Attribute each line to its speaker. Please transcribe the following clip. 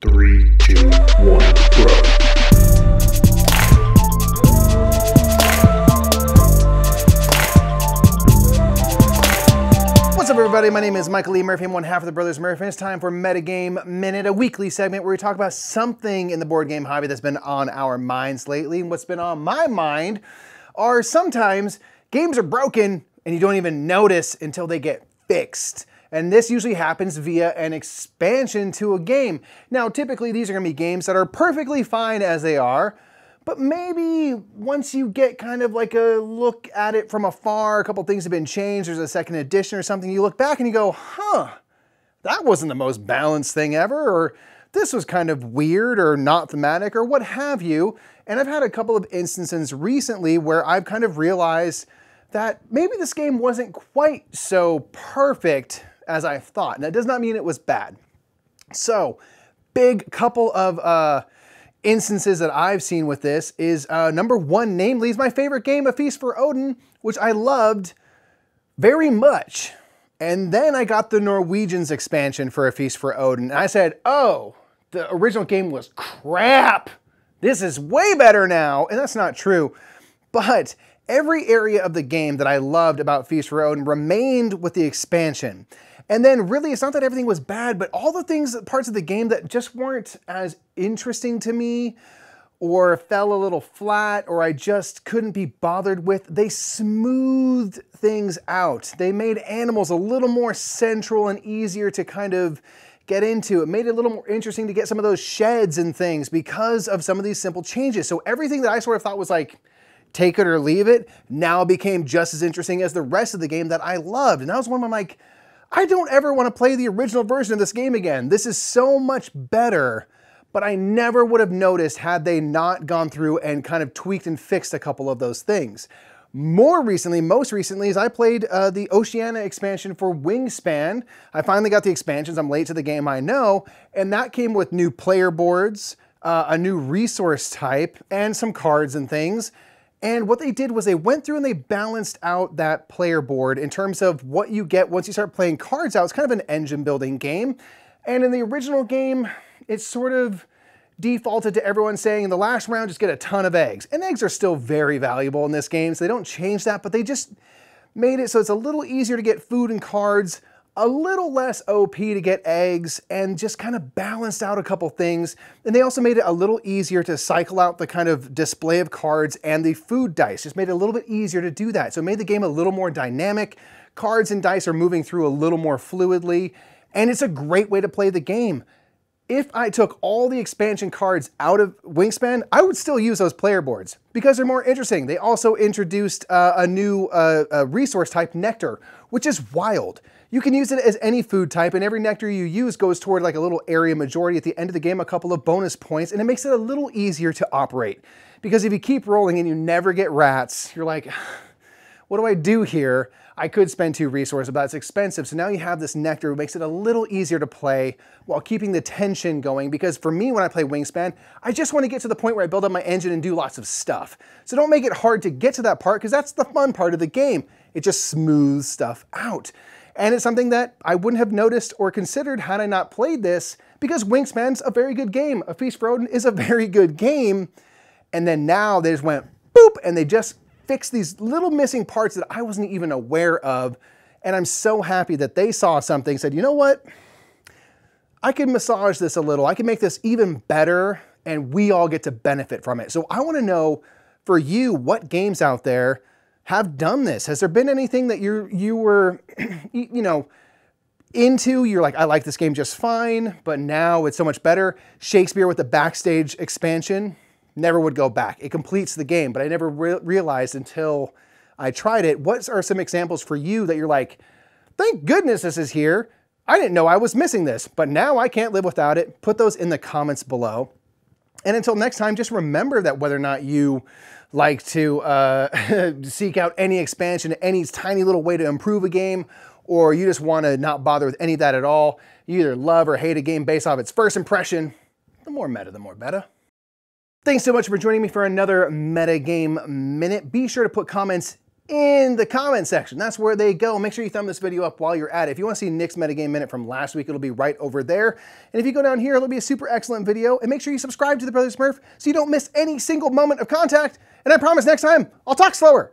Speaker 1: 3, 2, 1, bro.
Speaker 2: What's up, everybody? My name is Michael Lee Murphy. I'm one half of the Brothers Murph, and it's time for Metagame Minute, a weekly segment where we talk about something in the board game hobby that's been on our minds lately. And what's been on my mind are sometimes games are broken and you don't even notice until they get fixed. And this usually happens via an expansion to a game. Now, typically these are gonna be games that are perfectly fine as they are, but maybe once you get kind of like a look at it from afar, a couple things have been changed, there's a second edition or something, you look back and you go, huh, that wasn't the most balanced thing ever, or this was kind of weird or not thematic or what have you. And I've had a couple of instances recently where I've kind of realized that maybe this game wasn't quite so perfect as I thought. And that does not mean it was bad. So, big couple of instances that I've seen with this is number one, namely, is my favorite game, A Feast for Odin, which I loved very much. And then I got the Norwegians expansion for A Feast for Odin, and I said, oh, the original game was crap. This is way better now. And that's not true. But every area of the game that I loved about Feast for Odin remained with the expansion. And then really, it's not that everything was bad, but all the parts of the game that just weren't as interesting to me or fell a little flat or I just couldn't be bothered with, they smoothed things out. They made animals a little more central and easier to kind of get into. It made it a little more interesting to get some of those sheds and things because of some of these simple changes. So everything that I sort of thought was like, take it or leave it, now became just as interesting as the rest of the game that I loved. And that was one I'm like, I don't ever want to play the original version of this game again. This is so much better, but I never would have noticed had they not gone through and kind of tweaked and fixed a couple of those things. Most recently, is I played the Oceania expansion for Wingspan. I finally got the expansions. I'm late to the game, I know, and that came with new player boards, a new resource type, and some cards and things. And what they did was they went through and they balanced out that player board in terms of what you get once you start playing cards out. It's kind of an engine building game. And in the original game, it sort of defaulted to everyone saying in the last round, just get a ton of eggs. And eggs are still very valuable in this game, so they don't change that, but they just made it so it's a little easier to get food and cards, a little less OP to get eggs, and just kind of balanced out a couple things. And they also made it a little easier to cycle out the kind of display of cards and the food dice. Just made it a little bit easier to do that. So it made the game a little more dynamic. Cards and dice are moving through a little more fluidly, and it's a great way to play the game. If I took all the expansion cards out of Wingspan, I would still use those player boards because they're more interesting. They also introduced a new resource type, nectar, which is wild. You can use it as any food type, and every nectar you use goes toward like a little area majority at the end of the game, a couple of bonus points, and it makes it a little easier to operate. Because if you keep rolling and you never get rats, you're like, what do I do here? I could spend 2 resources, but it's expensive. So now you have this nectar, which makes it a little easier to play while keeping the tension going. Because for me, when I play Wingspan, I just want to get to the point where I build up my engine and do lots of stuff. So don't make it hard to get to that part, because that's the fun part of the game. It just smooths stuff out. And it's something that I wouldn't have noticed or considered had I not played this, because Wingspan's a very good game. A Feast for Odin is a very good game. And then now they just went boop, and they just fixed these little missing parts that I wasn't even aware of. And I'm so happy that they saw something, said, you know what? I can massage this a little. I can make this even better, and we all get to benefit from it. So I want to know, for you, what games out there have done this? Has there been anything that you were, you know, into? You're like, I like this game just fine, but now it's so much better. Shakespeare with the Backstage expansion, never would go back. It completes the game, but I never realized until I tried it. What are some examples for you that you're like, thank goodness this is here. I didn't know I was missing this, but now I can't live without it. Put those in the comments below. And until next time, just remember that whether or not you like to seek out any expansion, any tiny little way to improve a game, or you just want to not bother with any of that at all, you either love or hate a game based off its first impression, the more meta, the more better. Thanks so much for joining me for another Metagame Minute. Be sure to put comments in the comment section. That's where they go. Make sure you thumb this video up while you're at it. If you want to see Nick's Metagame Minute from last week, it'll be right over there. And if you go down here, it'll be a super excellent video. And make sure you subscribe to the Brothers Murph so you don't miss any single moment of contact. And I promise next time, I'll talk slower.